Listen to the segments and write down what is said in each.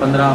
15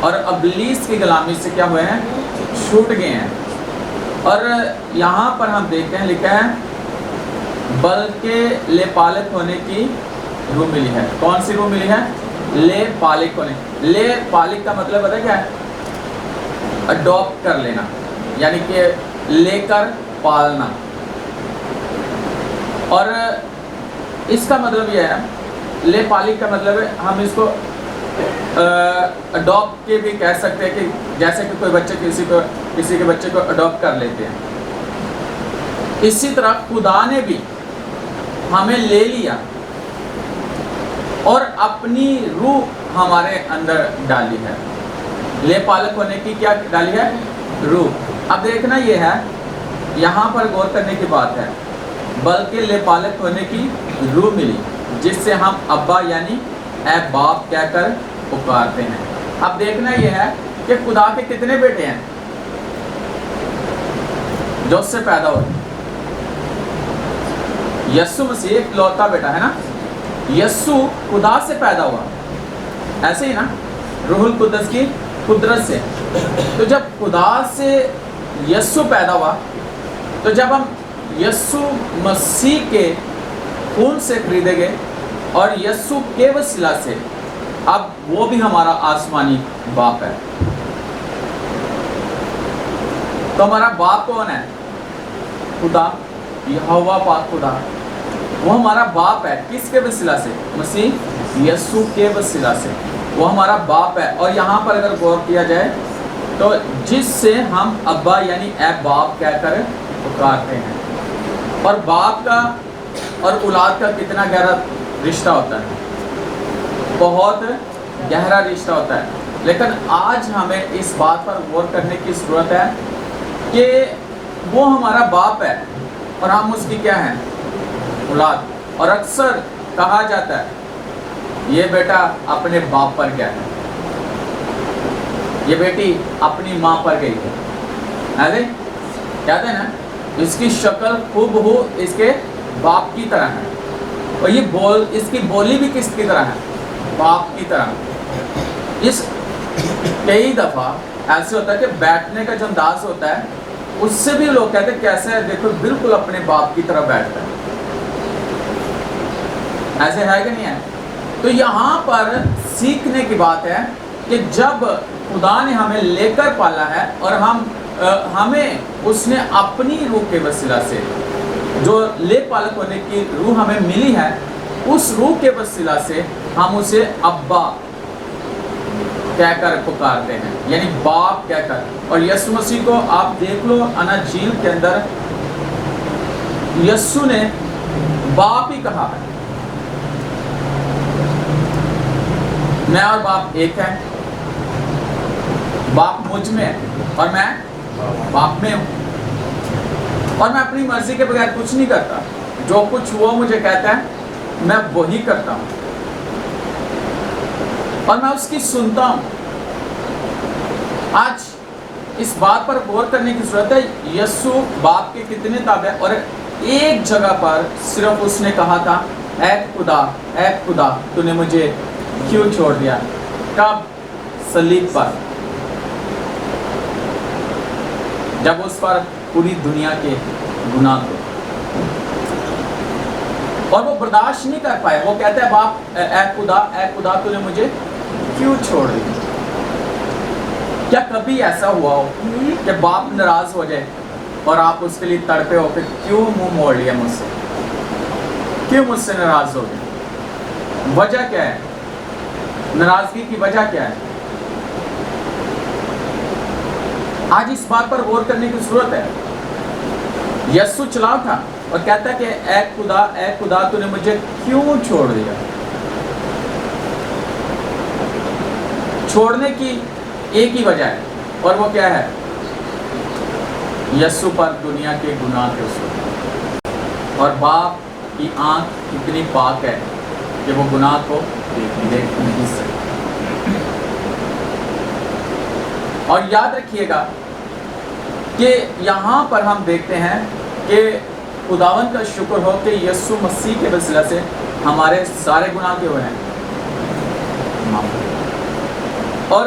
اور ابلیس کی غلامی سے کیا ہوئے ہیں؟ چھوٹ گئے ہیں۔ اور یہاں پر ہم دیکھتے ہیں لکھا ہے بلکہ لے پالک ہونے کی روح ملی ہے۔ کون سی روح ملی ہے؟ لے پالک ہونے۔ لے پالک کا مطلب پتہ کیا ہے؟ اڈاپٹ کر لینا، یعنی کہ لے کر پالنا۔ اور اس کا مطلب یہ ہے، لے پالک کا مطلب ہے ہم اس کو اڈاپٹ کے بھی کہہ سکتے ہیں، کہ جیسے کہ کوئی بچے کسی کے بچے کو اڈاپٹ کر لیتے ہیں، اسی طرح خدا نے بھی ہمیں لے لیا اور اپنی روح ہمارے اندر ڈالی ہے۔ لے پالک ہونے کی کیا ڈالی ہے؟ روح۔ اب دیکھنا یہ ہے، یہاں پر غور کرنے کی بات ہے، بلکہ لے پالک ہونے کی روح ملی جس سے ہم ابا یعنی اے باپ کہہ کر پکارتے ہیں۔ اب دیکھنا یہ ہے کہ خدا کے کتنے بیٹے ہیں جو اس سے پیدا ہوئے؟ یسوع مسیح اکلوتا بیٹا ہے نا، یسوع خدا سے پیدا ہوا، ایسے ہی نا، روح القدس کی قدرت سے۔ تو جب خدا سے یسوع پیدا ہوا، تو جب ہم یسوع مسیح کے خون سے خریدے گئے اور یسوع کے وسیلہ سے، اب وہ بھی ہمارا آسمانی باپ ہے۔ تو ہمارا باپ کون ہے؟ خدا، یہوہ پاک خدا، وہ ہمارا باپ ہے۔ کس کے وسیلہ سے؟ مسیح یسوع کے وسیلہ سے وہ ہمارا باپ ہے۔ اور یہاں پر اگر غور کیا جائے تو جس سے ہم ابا یعنی اے باپ کہہ کر پکارتے ہیں۔ اور باپ کا اور اولاد کا کتنا گہرا رشتہ ہوتا ہے، بہت گہرا رشتہ ہوتا ہے۔ لیکن آج ہمیں اس بات پر غور کرنے کی ضرورت ہے کہ وہ ہمارا باپ ہے اور ہم اس کی کیا ہیں؟ اولاد۔ اور اکثر کہا جاتا ہے یہ بیٹا اپنے باپ پر گیا ہے، یہ بیٹی اپنی ماں پر گئی ہے، ایسے کہتے ہیں نا، اس کی شکل ہو اس کے باپ کی طرح ہے، اور یہ اس کی بولی بھی کس کی طرح ہے؟ باپ کی طرح۔ اس کئی دفعہ ایسے ہوتا ہے کہ بیٹھنے کا جو انداز ہوتا ہے اس سے بھی لوگ کہتے ہیں کیسے ہے، دیکھو بالکل اپنے باپ کی طرح بیٹھتا ہے، ایسے ہے کہ نہیں ہے؟ تو یہاں پر سیکھنے کی بات ہے کہ جب خدا نے ہمیں لے کر پالا ہے اور ہمیں اس نے اپنی روح کے وسیلہ سے جو لے پالک ہونے کی روح ہمیں ملی ہے، اس روح کے وسیلہ سے ہم اسے ابا کہہ کر پکارتے ہیں، یعنی باپ کہہ کر۔ اور یسوع مسیح کو آپ دیکھ لو، اناجیل کے اندر یسوع نے باپ ہی کہا ہے، میں اور باپ ایک ہے، باپ مجھ میں ہے اور میں باپ میں ہوں، اور میں اپنی مرضی کے بغیر کچھ نہیں کرتا، جو کچھ وہ مجھے کہتا ہے میں وہی کرتا ہوں، اور میں اس کی سنتا ہوں۔ آج اس بات پر غور کرنے کی ضرورت ہے، یسوع باپ کے کتنے تابع، اور ایک جگہ پر صرف اس نے کہا تھا اے خدا تو نے مجھے کیوں چھوڑ دیا؟ کب؟ صلیب پر، جب اس پر پوری دنیا کے گناہ تھے اور وہ برداشت نہیں کر پائے۔ وہ کہتا ہے باپ اے خدا تو نے مجھے کیوں چھوڑ دیا؟ کیا کبھی ایسا ہوا ہو کہ باپ ناراض ہو جائے اور آپ اس کے لیے تڑپے ہو کہ کیوں منہ موڑ لیا مجھ سے، کیوں مجھ سے ناراض ہو گئے؟ وجہ کیا ہے؟ ناراضگی کی وجہ کیا ہے؟ آج اس بات پر غور کرنے کی ضرورت ہے۔ یسوع چلا تھا اور کہتا ہے کہ اے خدا تو نے مجھے کیوں چھوڑ دیا؟ چھوڑنے کی ایک ہی وجہ ہے، اور وہ کیا ہے؟ یسوع پر دنیا کے گناہ کے اس وقت، اور باپ کی آنکھ اتنی پاک ہے کہ وہ گناہ کو دیکھ نہیں سکتے۔ اور یاد رکھیے گا کہ یہاں پر ہم دیکھتے ہیں کہ خداوند کا شکر ہو کہ یسوع مسیح کے وسیلہ سے ہمارے سارے گناہ کے ہوئے ہیں، اور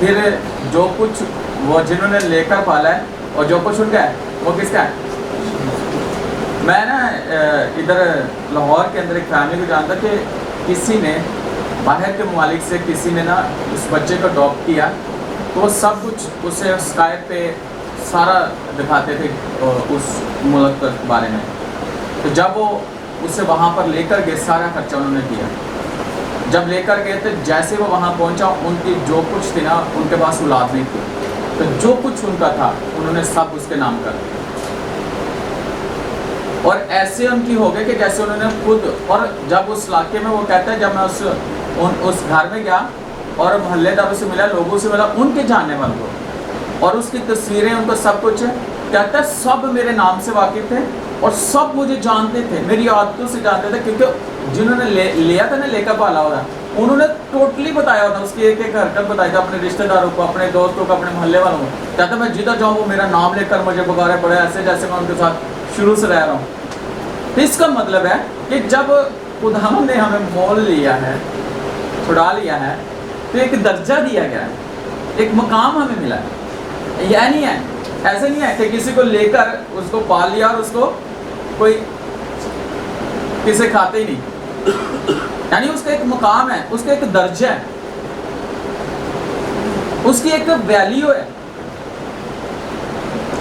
پھر جو کچھ وہ جنہوں نے لے کر پالا ہے اور جو کچھ ان کا ہے وہ کس کا ہے؟ میں نا ادھر لاہور کے اندر ایک فیملی کو جانتا کہ کسی نے باہر کے ممالک سے کسی نے نا اس بچے کو اڈاپٹ کیا، تو وہ سب کچھ اسے اسکائپ پہ سارا دکھاتے تھے اس ملک کے بارے میں. تو جب وہ اسے وہاں پر لے کر گئے سارا خرچہ انہوں نے کیا. جب لے کر گئے تو جیسے وہ وہاں پہنچا ان کی جو کچھ تھی نا ان کے پاس اولاد نہیں تھی، تو جو کچھ ان کا تھا انہوں نے سب اس کے نام کر دیا. اور ایسے ان کی ہو گئے کہ جیسے انہوں نے خود، اور جب اس علاقے میں وہ کہتا ہے جب میں اس گھر میں گیا اور محلے داروں سے ملا، لوگوں سے ملا، ان کے جاننے والوں کو، اور اس کی تصویریں ان کو سب کچھ کہتا ہے سب میرے نام سے واقف تھے اور سب مجھے جانتے تھے، میری عادتوں سے جانتے تھے، کیونکہ جنہوں نے لیا تھا نا لے کر پالا ہوا انہوں نے ٹوٹلی بتایا ہوتا، اس کی ایک ایک حرکت بتائی تھا اپنے رشتہ داروں کو، اپنے دوستوں کو، اپنے محلے والوں کو. کہتا میں جدھر جاؤں وہ میرا نام لے کر مجھے پکارے پڑے، ایسے جیسے میں ان کے ساتھ شروع سے رہ رہا ہوں. اس کا مطلب ہے کہ جب خدا نے ہمیں مول لیا ہے، چھڑا لیا ہے، تو ایک درجہ دیا گیا ہے، ایک مقام ہمیں ملا ہے. یہ نہیں ہے، ایسے نہیں ہے کہ کسی کو لے کر اس کو پال لیا اور اس کو کوئی کسی کھاتے ہی نہیں. یعنی اس کا ایک مقام ہے، اس کا ایک درجہ ہے، اس کی ایک ویلیو ہے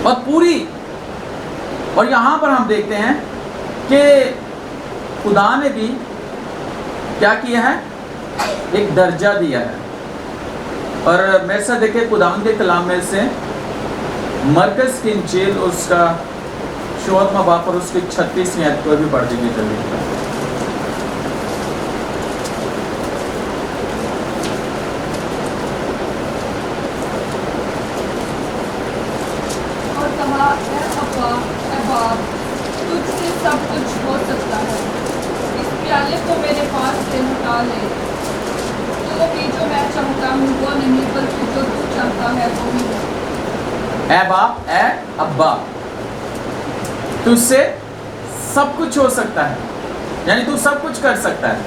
اور پوری. اور یہاں پر ہم دیکھتے ہیں کہ خدا نے بھی کیا کیا ہے، ایک درجہ دیا ہے. اور میرے ساتھ دیکھیں خداوند کے کلام میں سے مرکز کی انجیل اس کا 14واں باب اور اس کی 36ویں آیت کو بھی پڑھ دیجیے جلدی. اور کہا اے ابا اے باپ، تجھ سے سب کچھ ہو سکتا ہے، اس پیالے کو میرے پاس سے ہٹا لے، تو بھی جو میں چاہتا ہوں وہ نہیں بلکہ جو تو چاہتا ہے وہی ہو. اے باپ اے ابا، تجھ سے سب کچھ ہو سکتا ہے، یعنی تو سب کچھ کر سکتا ہے.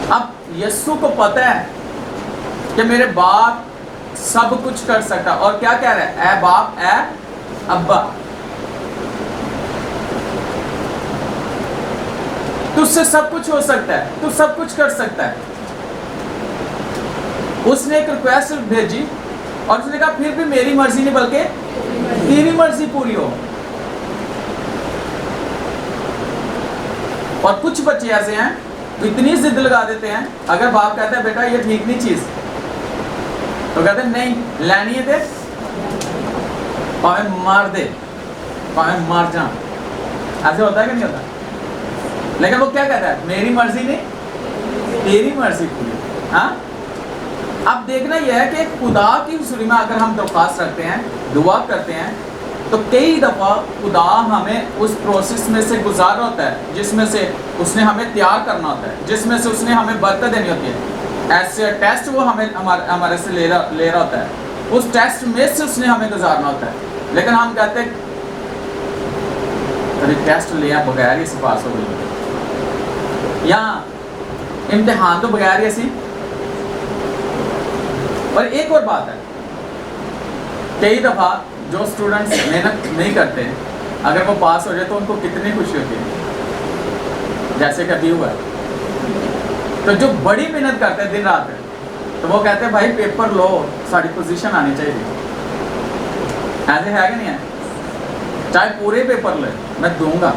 اب یسوع کو پتہ ہے کہ میرے باپ سب کچھ کر سکتا، اور کیا کہہ رہا ہے، اے باپ اے ابا. تجھ سے سب کچھ ہو سکتا ہے، تو سب کچھ کر سکتا ہے. اس نے ایک ریکویسٹ بھیجی اور اس نے کہا پھر بھی میری مرضی نہیں بلکہ تیری مرضی پوری ہو. اور کچھ بچے ایسے ہیں اتنی ضد لگا دیتے ہیں، اگر باپ کہتا ہے بیٹا یہ ٹھیک نہیں چیز، تو کہتے ہیں نہیں لینی ہے دے، پاویں مار دے، پاویں مار جا. ایسے ہوتا ہے کہ نہیں ہوتا؟ لیکن وہ کیا کہتا ہے، میری مرضی نہیں تیری مرضی پوری. ہاں، اب دیکھنا یہ ہے کہ خدا کی حضوری میں اگر ہم درخواست رکھتے ہیں، دعا کرتے ہیں، تو کئی دفعہ خدا ہمیں اس پروسیس میں سے گزار ہوتا ہے جس میں سے اس نے ہمیں تیار کرنا ہوتا ہے، جس میں سے اس نے ہمیں برکت دینی ہوتی ہے. ایسے ٹیسٹ وہ ہمارے سے لے رہا ہوتا ہے، اس ٹیسٹ میں سے اس نے ہمیں گزارنا ہوتا ہے. لیکن ہم کہتے ہیں کبھی ٹیسٹ لیا بغیر ہی سے پاس ہو گئی، یا امتحان تو بغیر ہی سی. اور ایک اور بات ہے، کئی دفعہ جو اسٹوڈنٹس محنت نہیں کرتے اگر وہ پاس ہو جائے تو ان کو کتنی خوشی ہوتی ہے، جیسے کہ ابھی ہوا ہے. تو جو بڑی محنت کرتے ہیں دن رات تو وہ کہتے ہیں بھائی پیپر لو، ساری پوزیشن آنی چاہیے. ایسے ہے کہ نہیں ہے؟ چاہے پورے پیپر لے میں دوں گا،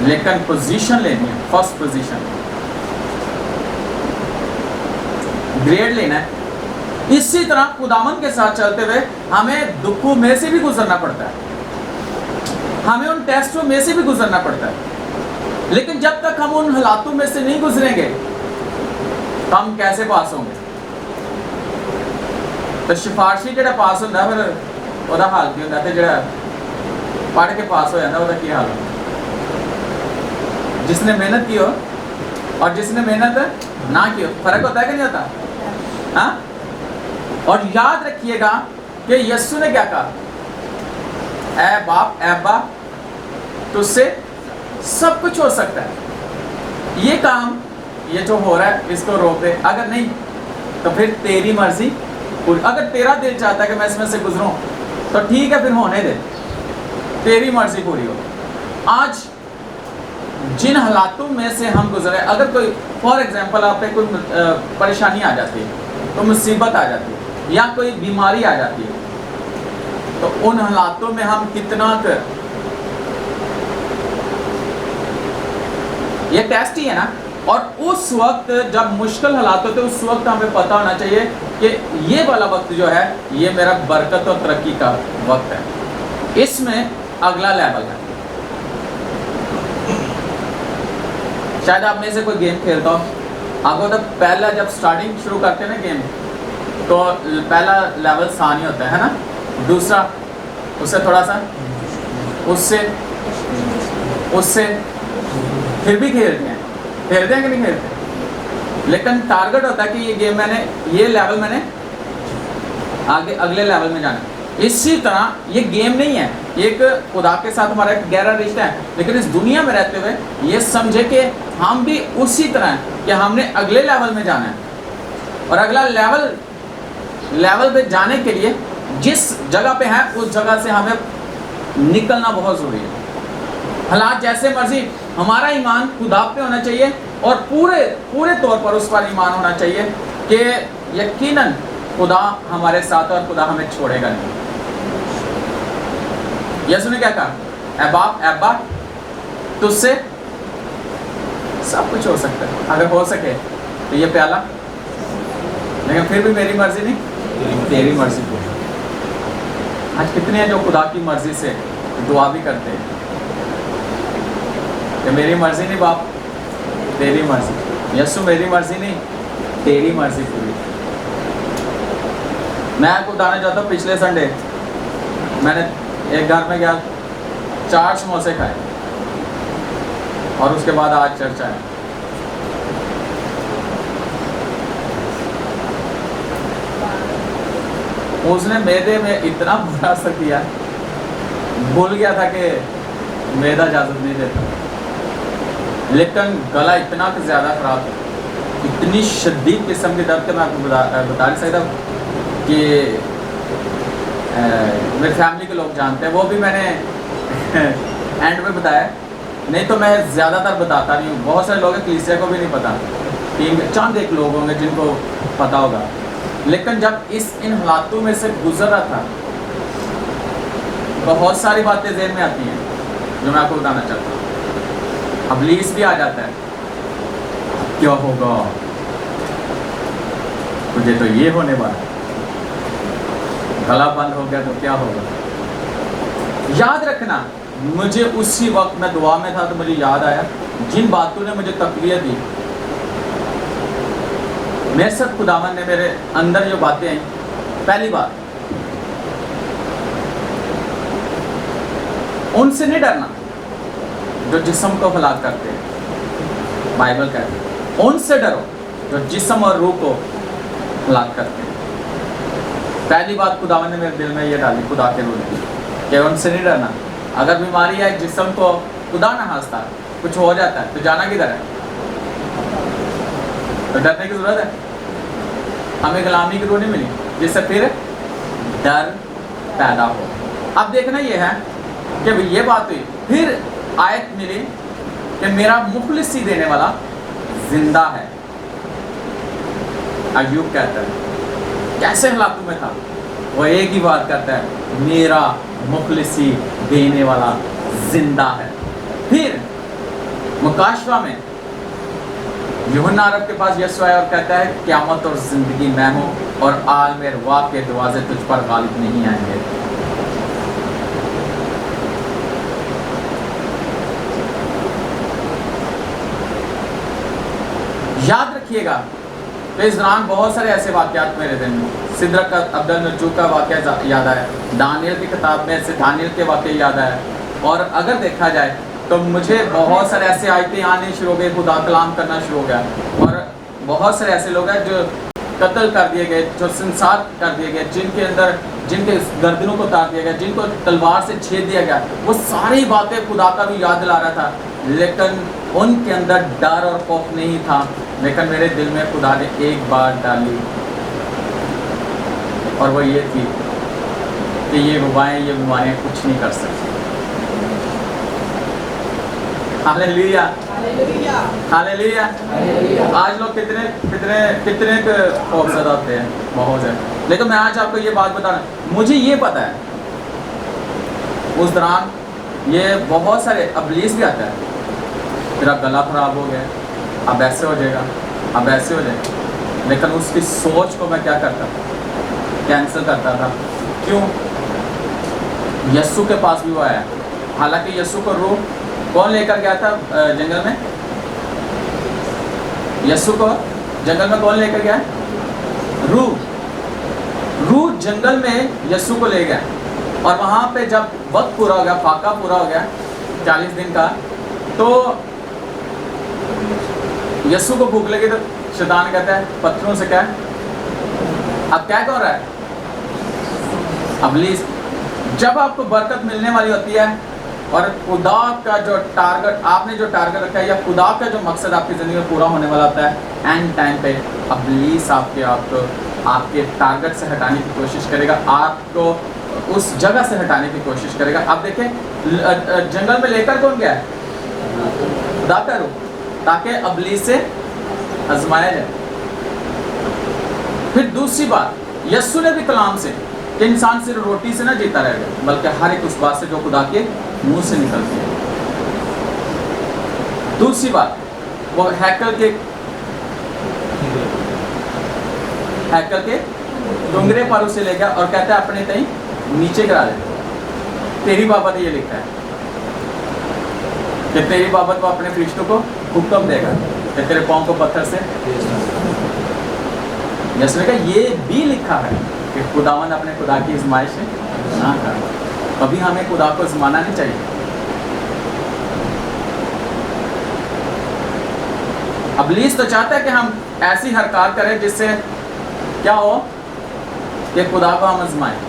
لیکن پوزیشن لینی ہے، فرسٹ پوزیشن، گریڈ لینا ہے. اسی طرح خداوند کے ساتھ چلتے ہوئے ہمیں دکھوں میں سے بھی گزرنا پڑتا ہے، ہمیں ان ٹیسٹوں میں سے بھی گزرنا پڑتا ہے. لیکن جب تک ہم ان حالاتوں میں سے نہیں گزریں گے تو ہم کیسے پاس ہوں گے؟ تو سفارشی جڑا پاس ہوتا ہے پھر وہ حال کی ہوتا ہے، جڑا پڑھ کے پاس ہو جاتا ہے وہ کی حال ہوتا ہے؟ جس نے محنت کی ہو اور جس نے محنت نہ کی ہو، فرق ہوتا ہے کہ نہیں ہوتا؟ ہاں. اور یاد رکھیے گا کہ یسوع نے کیا کہا، اے باپ اے ابا، تجھ سے سب کچھ ہو سکتا ہے. یہ کام یہ جو ہو رہا ہے اس کو روک دے، اگر نہیں تو پھر تیری مرضی پوری. اگر تیرا دل چاہتا ہے کہ میں اس میں سے گزروں تو ٹھیک ہے، پھر ہونے دے، تیری مرضی پوری ہو. آج جن حالاتوں میں سے ہم گزرے، اگر کوئی فار ایگزامپل آپ پہ کوئی پریشانی آ جاتی ہے، کوئی مصیبت آ جاتی ہے یا کوئی بیماری آ جاتی ہے، تو ان حالاتوں میں ہم کتنا یہ ٹیسٹ ہی ہے نا. اور اس وقت جب مشکل حالات ہوتے اس وقت ہمیں پتہ ہونا چاہیے کہ یہ والا وقت جو ہے یہ میرا برکت اور ترقی کا وقت ہے، اس میں اگلا لیول ہے. شاید آپ میں سے کوئی گیم کھیلتا ہو، آپ کو تو پہلا جب سٹارٹنگ شروع کرتے ہیں نا گیم، تو پہلا لیول آسان ہی ہوتا ہے نا، دوسرا اس سے تھوڑا سا، اس سے پھر بھی کھیلتے ہیں کہ نہیں کھیلتے، لیکن ٹارگٹ ہوتا ہے کہ یہ گیم میں نے، یہ لیول میں نے آگے اگلے لیول میں جانا. اسی طرح یہ گیم نہیں ہے، ایک خدا کے ساتھ ہمارا ایک گہرا رشتہ ہے، لیکن اس دنیا میں رہتے ہوئے یہ سمجھے کہ ہم بھی اسی طرح ہیں کہ ہم نے اگلے لیول میں جانا ہے. اور اگلا لیول پہ جانے کے لیے جس جگہ پہ ہیں اس جگہ سے ہمیں نکلنا بہت ضروری ہے. حالات جیسے مرضی، ہمارا ایمان خدا پہ ہونا چاہیے اور پورے طور پر اس پر ایمان ہونا چاہیے کہ یقیناً خدا ہمارے ساتھ اور خدا ہمیں چھوڑے گا نہیں. یسوع نے کیا کہا؟ اے باپ، اے باپ، تجھ سے سب کچھ ہو سکتا ہے، اگر ہو سکے تو یہ پیالہ، لیکن پھر بھی میری مرضی نہیں، تیری مرضی کو. آج کتنے ہیں جو خدا کی مرضی سے دعا بھی کرتے ہیں کہ میری مرضی نہیں باپ، تیری مرضی. یسوع میری مرضی نہیں، تیری مرضی پوری. میں آپ کو بتانا چاہتا ہوں، پچھلے سنڈے میں نے ایک گھر میں گیا، 4 سموسے کھائے اور اس کے بعد آج چرچ آیا. اس نے میدے میں اتنا برا اثر کیا، بھول گیا تھا کہ میدا اجازت نہیں دیتا، لیکن گلا اتنا زیادہ خراب تھا، اتنی شدید قسم کے درد کے میں آپ کو بتا نہیں سکتا کہ میری فیملی کے لوگ جانتے ہیں، وہ بھی میں نے اینڈ میں بتایا، نہیں تو میں زیادہ تر بتاتا نہیں ہوں. بہت سارے لوگ ہیں کلیسیا کو بھی نہیں پتا، چند ایک لوگ ہوں گے جن کو پتا ہوگا. لیکن جب ان حالاتوں میں سے گزر رہا تھا، بہت ساری باتیں ذہن میں آتی ہیں جو میں آپ کو بتانا چاہتا ہوں. ابلیس بھی آ جاتا ہے، کیا ہوگا مجھے تو یہ ہونے والا، گلا بند ہو گیا تو کیا ہوگا. یاد رکھنا، مجھے اسی وقت میں دعا میں تھا تو مجھے یاد آیا جن باتوں نے مجھے تقویت دی، میرے ساتھ خداوند نے میرے اندر جو باتیں آئیں. پہلی بات، ان سے نہیں ڈرنا جو جسم کو ہلاک کرتے ہیں. بائبل کہتے ہیں ان سے ڈرو جو جسم اور روح کو ہلاک کرتے ہیں. پہلی بات خداوند نے میرے دل میں یہ ڈالی، خدا کے روح نے، کہ ان سے نہیں ڈرنا. اگر بیماری ہے جسم کو، خدا نہ خواستہ کچھ ہو جاتا ہے تو جانا کدھر ہے؟ تو ڈرنے کی ضرورت ہے. ہمیں غلامی کی روح نہیں ملی جس سے پھر ڈر پیدا ہو. اب دیکھنا یہ ہے کہ یہ بات ہوئی، پھر آیت ملی کہ میرا مخلصی دینے والا زندہ ہے. ایوب کہتا ہے کیسے حالاتوں میں تھا، وہ ایک ہی بات کرتا ہے، میرا مخلصی دینے والا زندہ ہے. پھر مکاشفہ میں یوحنا عرب کے پاس یسوع آیا اور کہتا ہے قیامت اور زندگی میں ہوں اور عالم ارواح کے دروازے تجھ پر غالب نہیں آئیں گے. یاد رکھیے گا کہ اس دوران بہت سارے ایسے واقعات میرے دن میں، سدرک عبد المجوب کا واقعہ یاد آیا، دانیل کی کتاب میں سے دانیل کے واقعے یاد آیا. اور اگر دیکھا جائے تو مجھے بہت سارے ایسے آیتیں آنے شروع ہو گئے، خدا کلام کرنا شروع ہو گیا. اور بہت سارے ایسے لوگ ہیں جو قتل کر دیے گئے، جو سنسار کر دیے گئے، جن کے گردنوں کو اتار دیا گیا، جن کو تلوار سے چھید دیا گیا. وہ ساری باتیں خدا کا بھی یاد دلا رہا تھا، لیکن ان کے اندر ڈر اور خوف نہیں تھا. لیکن میرے دل میں خدا نے ایک بات ڈالی اور وہ یہ تھی کہ یہ وبائیں یہ بیماریاں کچھ نہیں کر سکتی. ہاللیلویا ہاللیلویا. آج لوگ کتنے کتنے کتنے خوف زدہ ہوتے ہیں, بہت ہے. لیکن میں آج آپ کو یہ بات بتا رہا ہوں, مجھے یہ پتا ہے اس دوران یہ بہت سارے ابلیس بھی آتا ہے, میرا گلا خراب ہو گیا, اب ایسے ہو جائے گا, اب ایسے ہو جائے گا. لیکن اس کی سوچ کو میں کیا کرتا, کینسل کرتا تھا. کیوں؟ یسوع کے پاس بھی وہ آیا, حالانکہ یسوع کو روح کون لے کر گیا تھا جنگل میں؟ یسوع کو جنگل میں کون لے کر گیا؟ روح جنگل میں یسوع کو لے گیا, اور وہاں پہ جب وقت پورا ہو گیا, فاقہ پورا ہو گیا 40 دن کا, تو یسوع کو بھوک لگی تو شیطان کہتا ہے پتھروں سے کیا ہے, اب کیا کر رہا ہے ابلیس. جب آپ کو برکت ملنے والی ہوتی ہے اور خدا کا جو ٹارگٹ آپ نے جو ٹارگٹ رکھا ہے, یا خدا کا جو مقصد آپ کی زندگی میں پورا ہونے والا ہوتا ہے, اینڈ ٹائم پہ ابلیس آپ کو آپ کے ٹارگٹ سے ہٹانے کی کوشش کرے گا, آپ کو اس جگہ سے ہٹانے کی کوشش کرے گا. آپ دیکھیں جنگل میں لے کر کون گیا ہے؟ خدا کا روح, تاکہ ابلیس سے آزمایا جائے. پھر دوسری بات, یسوع نے بھی کلام سے کہ انسان صرف روٹی سے نہ جیتا رہے گا, بلکہ ہر ایک اس بات سے جو خدا کے منہ سے نکلتی ہے. دوسری بات, وہ ہیکل کے ڈونگرے پر اسے لے گیا اور کہتا ہے اپنے تئیں نیچے گرا دے. تیری بابت یہ لکھا ہے کہ تیری بابت وہ اپنے فرشتوں کو حکم دے گا کہ تیرے پاؤں کو پتھر سے. یسوع نے کہا یہ بھی لکھا ہے کہ خداوند اپنے خدا کی آزمائش نہ کر. کبھی ہمیں خدا کو آزمانا نہیں چاہیے. ابلیس تو چاہتا ہے کہ ہم ایسی حرکات کریں جس سے کیا ہو کہ خدا کو ہم آزمائیں.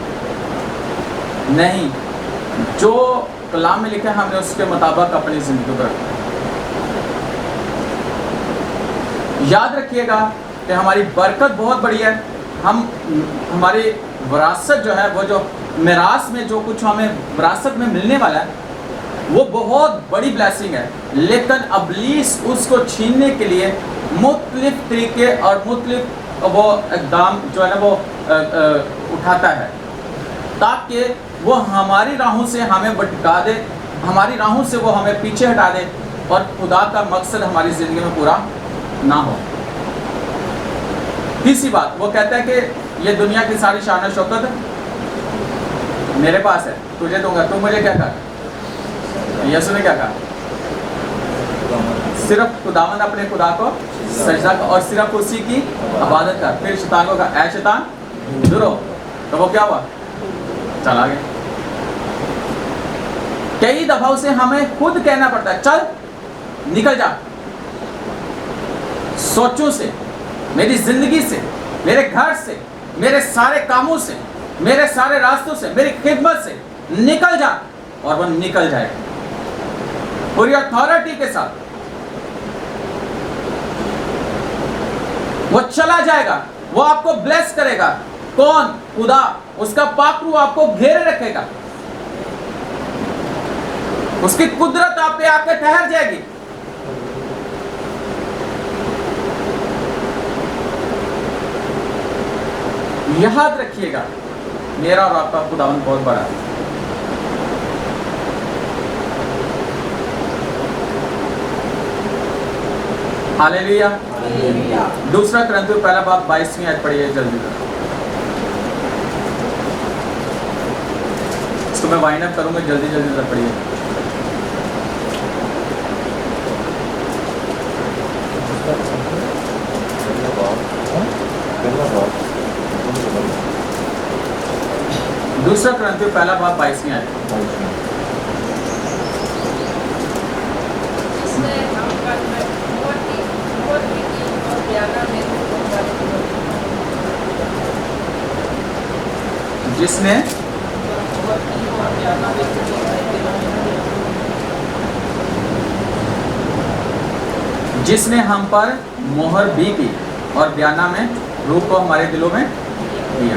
نہیں, جو کلام میں لکھا ہے ہم نے اس کے مطابق اپنی زندگی کو رکھنا ہے. یاد رکھیے گا کہ ہماری برکت بہت بڑی ہے. ہماری وراثت جو ہے, وہ جو میراث میں جو کچھ ہمیں وراثت میں ملنے والا ہے, وہ بہت بڑی بلیسنگ ہے. لیکن ابلیس اس کو چھیننے کے لیے مختلف طریقے اور مختلف وہ اقدام جو ہے نا وہ اٹھاتا ہے, تاکہ وہ ہماری راہوں سے ہمیں بھٹکا دے, ہماری راہوں سے وہ ہمیں پیچھے ہٹا دے, اور خدا کا مقصد ہماری زندگی میں پورا نہ ہو. تیسری بات, وہ کہتا ہے کہ یہ دنیا کی ساری شان و شوکت میرے پاس ہے, تجھے دوں گا, تم مجھے کیا کہا؟ یسوع نے کیا کہا؟ صرف خداوند اپنے خدا کو سجدہ کر اور صرف اسی کی عبادت کر. پھر شیطان کو کہا اے شیطان دور ہو, تو وہ کیا ہوا؟ چلا گیا. کئی دفعہ اسے ہمیں خود کہنا پڑتا ہے چل نکل جا سوچوں سے, میری زندگی سے, میرے گھر سے, میرے سارے کاموں سے, میرے سارے راستوں سے, میری خدمت سے نکل جا. اور وہ نکل جائے گا پوری اتھارٹی کے ساتھ. وہ چلا جائے گا, وہ آپ کو بلیس کرے گا. کون؟ خدا. اس کا پاک روح آپ کو گھیرے رکھے گا, اس کی قدرت آپ پہ آ کے ٹھہر جائے گی. یاد رکھیے گا میرا اور آپ کا خداوند بہت بڑا ہے. ہاللیلویا. دوسرا کرنتھیوں پہلا باب 22ویں آیت پڑھیے جلدی. اس کو میں وائنڈ اپ کروں گا, جلدی جلدی پڑھیے. دوسرا کرنتھیوں پہلا باب 22ویں آیت. جس نے جس نے ہم پر مہر بھی کی اور بیانہ میں روح کو ہمارے دلوں میں دیا.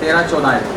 13-14।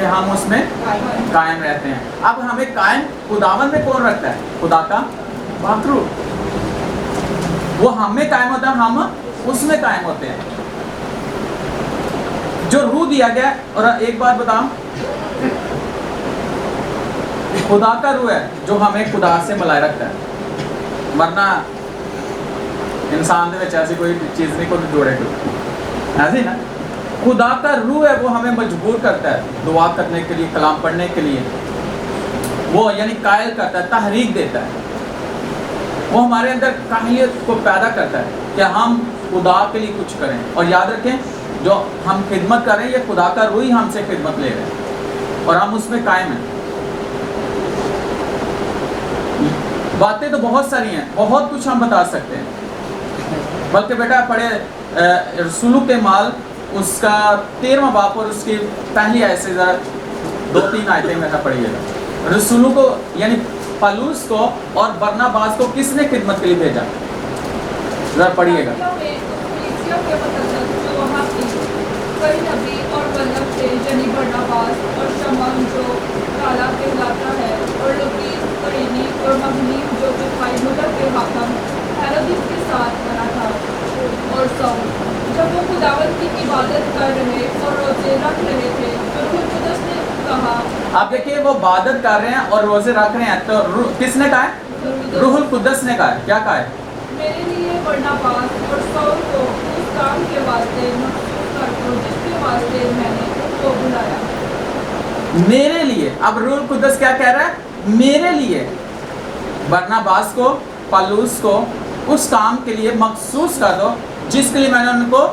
کہ ہم اس میں قائم رہتے ہیں. اب ہمیں قائم خداوند میں کون رکھتا ہے؟ خدا کا پاک روح. وہ ہم میں قائم ہوتا ہے, ہم اس میں قائم ہوتے ہیں. جو روح دیا گیا. اور ایک بات بتاؤں, خدا کا روح ہے جو ہمیں خدا سے ملائے رکھتا ہے, ورنہ انسان دے وچ ایسی کوئی چیز نہیں کوئی جوڑے کوئی ایسے ہی نا. خدا کا روح ہے وہ ہمیں مجبور کرتا ہے دعا کرنے کے لیے, کلام پڑھنے کے لیے. وہ یعنی قائل کرتا ہے, تحریک دیتا ہے. وہ ہمارے اندر کاہلیت کو پیدا کرتا ہے کہ ہم خدا کے لیے کچھ کریں. اور یاد رکھیں جو ہم خدمت کر رہے ہیں یہ خدا کا روح ہی ہم سے خدمت لے رہے ہیں اور ہم اس میں قائم ہیں. باتیں تو بہت ساری ہیں, بہت کچھ ہم بتا سکتے ہیں. بلکہ بیٹا پڑھے رسولوں کے مال اس کا 13واں باب اور اس کی پہلی آیت سے ذرا 2-3 آیتیں میرا پڑھیے گا. رسولوں کو یعنی پالوس کو اور برناباس کو کس نے خدمت کے لیے بھیجا؟ ذرا پڑھیے گا. کئی نبی اور بلب تھے یعنی برناباس اور شمعون جو کالا کہلاتا ہے, اور لوکیس قرینی اور مغنیم جو کہ خیمر کے حاکم ہیرودیس کے ساتھ بنا تھا, اور سول جب وہ خداوند کی عبادت کر رہے اور روزے رکھ رہے تھے تو روح القدس نے کہا. آپ دیکھیے وہ عبادت کر رہے ہیں اور روزے رکھ رہے ہیں, تو کس نے کہا ہے؟ روح القدس نے کہا ہے. کیا کہا ہے؟ میرے لیے برناباس اور سول کو اس کام کے واسطے مخصوص کر دو جس کے واسطے میں نے ان کو بلایا. میرے لیے. اب روح القدس کیا کہہ رہا ہے؟ میرے لیے برناباس کو, پالوس کو اس کام کے لیے مخصوص کر دو جس کے لیے میں نے ان کو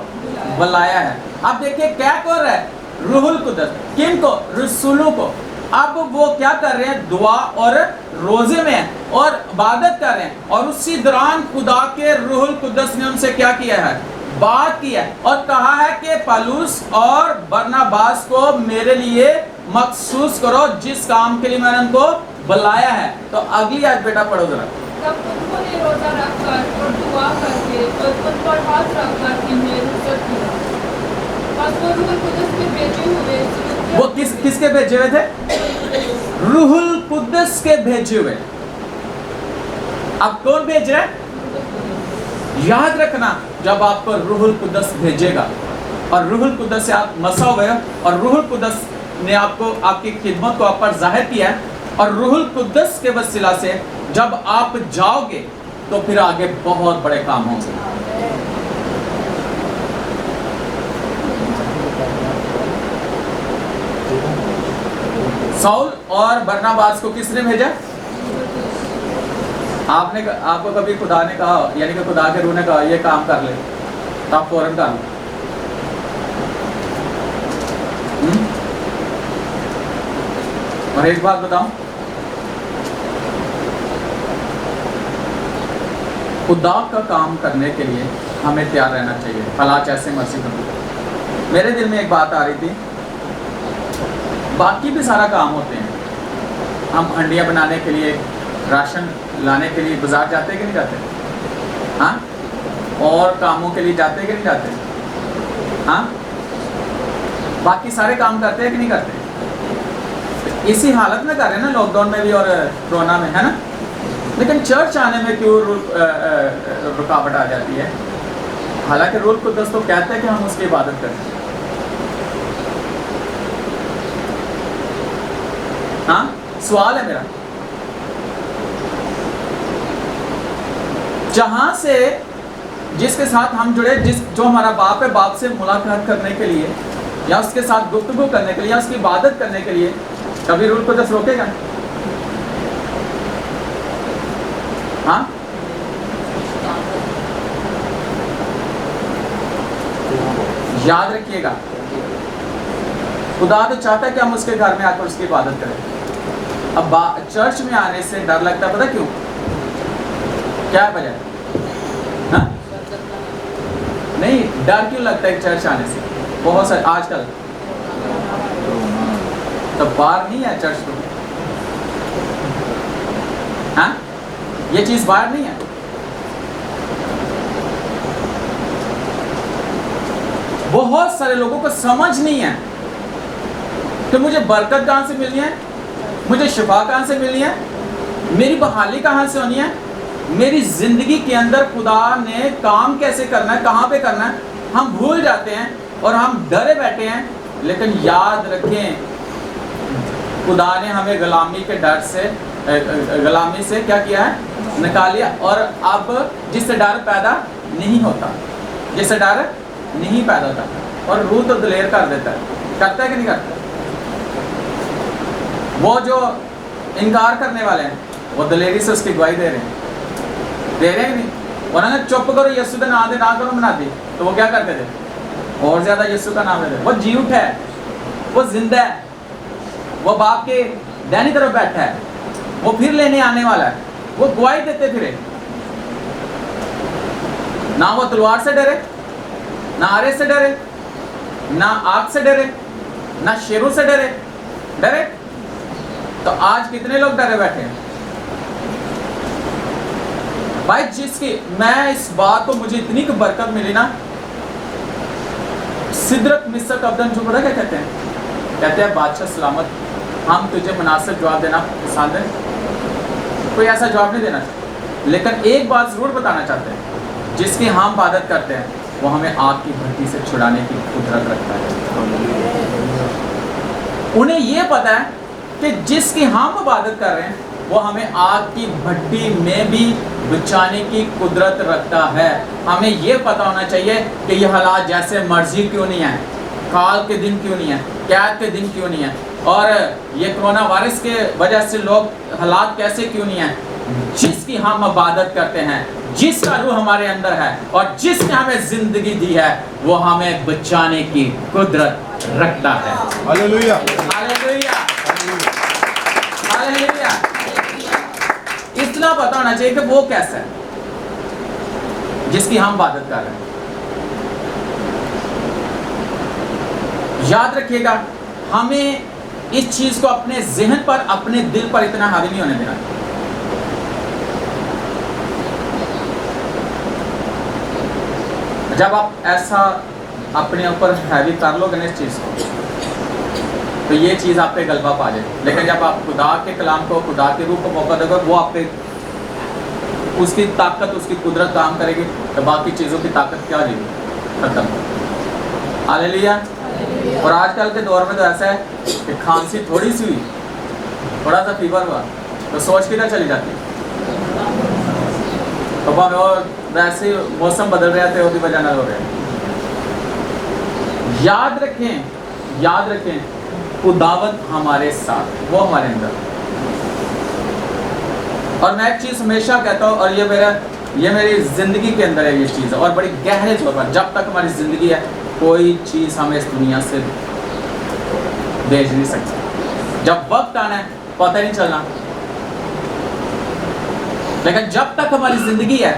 بلایا ہے. اب دیکھیے کیا کر رہا ہے روح القدس؟ کن کو؟ رسولوں کو. اب وہ کیا کر رہے ہیں؟ دعا اور روزے میں ہیں اور عبادت کر رہے ہیں, اور اسی دوران خدا کے روح القدس نے ان سے کیا کیا ہے؟ بات کی ہے اور کہا ہے کہ پالوس اور برناباس کو میرے لیے مخصوص کرو جس کام کے لیے میں نے ان کو بلایا ہے. تو اگلی آیت بیٹا پڑھو ذرا. تب انہوں نے روزہ رکھ کر اور دعا کر کے اور ان پر ہاتھ رکھ کر انہیں رخصت کیا. بس وہ روح القدس کے بھیجے ہوئے. وہ کس کے بھیجے ہوئے تھے؟ روح القدس کے بھیجے ہوئے. اب کون بھیج رہا ہے؟ یاد رکھنا جب آپ کو روح القدس بھیجے گا اور روح القدس سے آپ مسا ہوئے اور روح القدس نے آپ کو آپ کی خدمت کو آپ پر ظاہر کیا ہے, اور روح القدس کے وسیلہ سے جب آپ جاؤ گے تو پھر آگے بہت بڑے کام ہوں گے. سول اور برناباس کو کس نے بھیجا؟ آپ کو کبھی خدا نے کہا, یعنی کہ خدا کے روح نے کہا یہ کام کر لے تو آپ فوراً کر لیں؟ اور ایک بات بتاؤں, خدا کا کام کرنے کے لیے ہمیں تیار رہنا چاہیے, حالات ایسے مرضی کرو. میرے دل میں ایک بات آ رہی تھی, باقی بھی سارا کام ہوتے ہیں. ہم ہنڈیاں بنانے کے لیے, راشن لانے کے لیے بازار جاتے کہ نہیں جاتے؟ ہاں, اور کاموں کے لیے جاتے کہ نہیں جاتے؟ ہاں, باقی سارے کام کرتے ہیں کہ نہیں کرتے؟ اسی حالت میں کر رہے ہیں نا, لاک ڈاؤن میں بھی اور کورونا میں, ہے نا. لیکن چرچ آنے میں کیوں رکاوٹ آ جاتی ہے؟ حالانکہ روح القدس تو کہتا ہے کہ ہم اس کی عبادت کریں. ہاں, سوال ہے میرا, جہاں سے جس کے ساتھ ہم جڑے, جو ہمارا باپ ہے, باپ سے ملاقات کرنے کے لیے یا اس کے ساتھ گفتگو کرنے کے لیے یا اس کی عبادت کرنے کے لیے, کبھی روح القدس روکے گا؟ ہاں, یاد رکھیے گا خدا تو چاہتا ہے کہ ہم اس کے گھر میں آ کر اس کی عبادت کریں. اب چرچ میں آنے سے ڈر لگتا ہے, پتہ کیوں؟ کیا وجہ ہے؟ ہاں, نہیں, ڈر کیوں لگتا ہے چرچ آنے سے؟ بہت سارے آج کل تو باہر نہیں ہے چرچ تو, ہاں, یہ چیز باہر نہیں ہے. بہت سارے لوگوں کو سمجھ نہیں ہے کہ مجھے برکت کہاں سے ملنی ہے, مجھے شفا کہاں سے ملنی ہے, میری بحالی کہاں سے ہونی ہے, میری زندگی کے اندر خدا نے کام کیسے کرنا ہے, کہاں پہ کرنا ہے, ہم بھول جاتے ہیں اور ہم ڈرے بیٹھے ہیں. لیکن یاد رکھیں خدا نے ہمیں غلامی کے ڈر سے, غلامی سے کیا کیا ہے, نکالیا. اور اب جس سے ڈر پیدا نہیں ہوتا, جس سے ڈر نہیں پیدا ہوتا, اور روح تو دلیر کر دیتا ہے. کرتا ہے کہ نہیں کرتا؟ وہ جو انکار کرنے والے ہیں وہ دلیری سے اس کی گواہی دے رہے ہیں کہ نہیں. انہوں نے چپ کرو یسوع کا نام دے, نہ کرو بنا دی, تو وہ کیا کرتے تھے, اور زیادہ یسوع کا نام لیتے. وہ جی اٹھا ہے, وہ زندہ ہے, وہ باپ کے دائنی طرف بیٹھا ہے, وہ پھر لینے آنے والا ہے, وہ گواہی دیتے پھرے. نہ وہ تلوار سے ڈرے, نہ آرے سے ڈرے, نہ آگ سے ڈرے, نہ شیروں سے ڈرے. تو آج کتنے لوگ ڈرے بیٹھے ہیں بھائی. جس کی میں اس بات کو, مجھے اتنی کی برکت ملی نا, سدرت مسک ابدن جو بڑا کیا کہتے ہیں بادشاہ سلامت, ہم تجھے مناسب جواب دینا پسند ہے. کوئی ایسا جواب نہیں دینا چاہتے, لیکن ایک بات ضرور بتانا چاہتے ہیں, جس کی ہم عبادت کرتے ہیں وہ ہمیں آگ کی بھٹی سے چھڑانے کی قدرت رکھتا ہے. انہیں یہ پتا ہے کہ جس کی ہم عبادت کر رہے ہیں وہ ہمیں آگ کی بھٹی میں بھی بچانے کی قدرت رکھتا ہے. ہمیں یہ پتا ہونا چاہیے کہ یہ حالات جیسے مرضی کیوں نہیں ہیں, کال کے دن کیوں نہیں ہیں, قید کے دن کیوں نہیں ہیں, اور یہ کرونا وائرس کے وجہ سے لوگ حالات کیسے کیوں نہیں ہیں. جس کی ہم عبادت کرتے ہیں, جس کا روح ہمارے اندر ہے, اور جس نے ہمیں زندگی دی ہے, وہ ہمیں بچانے کی قدرت رکھتا ہے. ہاللیلویہ, ہاللیلویہ, ہاللیلویہ. اتنا پتا ہونا چاہیے کہ وہ کیسا ہے جس کی ہم عبادت کر رہے ہیں. یاد رکھیے گا, ہمیں اس چیز کو اپنے ذہن پر, اپنے دل پر اتنا حاوی نہیں ہونے دینا. جب آپ ایسا اپنے اوپر ہیوی کر لو گے نا اس چیز کو, تو یہ چیز آپ پہ غلبہ پا جائے. لیکن جب آپ خدا کے کلام کو, خدا کے روح کو موقع دے گا, وہ آپ پہ اس کی طاقت, اس کی قدرت کام کرے گی, تو باقی چیزوں کی طاقت کیا ہو جائے گی, ختم. ہاللیلویہ. اور آج کل کے دور میں تو ایسا ہے کہ کھانسی تھوڑی سی ہوئی, تھوڑا سا فیور ہوا, تو سوچ کدھر چلی جاتی ہے, اور ویسے موسم بدل رہے تھے, وہ بھی وجہ نہ ہو رہے. یاد رکھیں, یاد رکھیں, خداوند ہمارے ساتھ, وہ ہمارے اندر. اور میں ایک چیز ہمیشہ کہتا ہوں, اور یہ میری زندگی کے اندر ہے یہ چیز, اور بڑی گہرے طور پر, جب تک ہماری زندگی ہے کوئی چیز ہمیں اس دنیا سے بھیج نہیں سکتی. جب وقت آنا ہے پتہ نہیں چلنا, لیکن جب تک ہماری زندگی ہے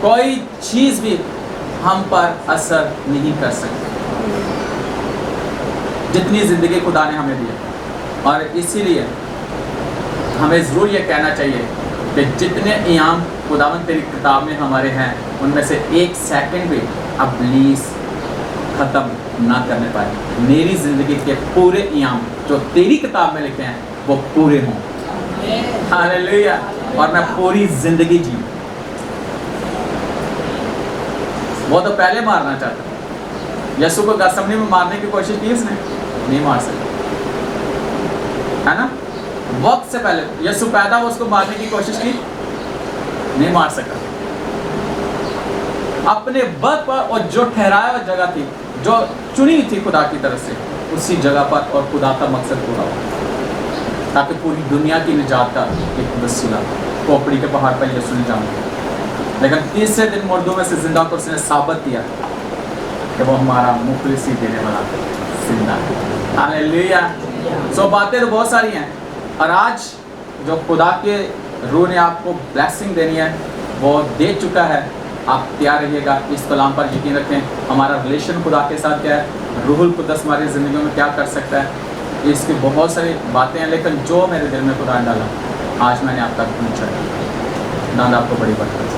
کوئی چیز بھی ہم پر اثر نہیں کر سکتی, جتنی زندگی خدا نے ہمیں دی ہے. اور اسی لیے ہمیں ضرور یہ کہنا چاہیے کہ جتنے ایام خداوند تیری کتاب میں ہمارے ہیں, ان میں سے ایک سیکنڈ بھی ابلیس ختم نہ کرنے پائے. میری زندگی کے پورے ایام جو تیری کتاب میں لکھے ہیں وہ پورے ہوں. ہاللیلویہ. اور میں پوری زندگی جیوں. وہ تو پہلے مارنا چاہتا, یسوع کو گثمانی میں مارنے کی کوشش کی اس نے, نہیں مار سکتا, ہے نا. وقت سے پہلے یسوع پیدا ہوا, اس کو مارنے کی کوشش کی, نہیں مار سکا. اپنے وقت پر, اور جو ٹھہرایا ہوا جگہ تھی, جو چنی تھی خدا کی طرف سے, اسی جگہ پر, اور خدا کا مقصد پورا ہوا, تاکہ پوری دنیا کی نجات کا ایک وسیلہ. کھوپڑی کے پہاڑ پر یسوع نے جان دیا, لیکن تیسرے دن مردوں میں سے زندہ کر اس نے ثابت کیا کہ وہ ہمارا مخلصی دینے والا زندہ ہے. ہاللیلویہ. سو باتیں تو بہت ساری ہیں, اور آج جو خدا کے روح نے آپ کو بلیسنگ دینی ہے وہ دے چکا ہے. آپ تیار رہیے گا, اس کلام پر یقین رکھیں. ہمارا ریلیشن خدا کے ساتھ کیا ہے, روح القدس ہماری زندگیوں میں کیا کر سکتا ہے, اس کی بہت ساری باتیں ہیں. لیکن جو میرے دل میں خدا نے ڈالا, آج میں نے آپ تک پہنچایا. خدا آپ کو بڑی برکت.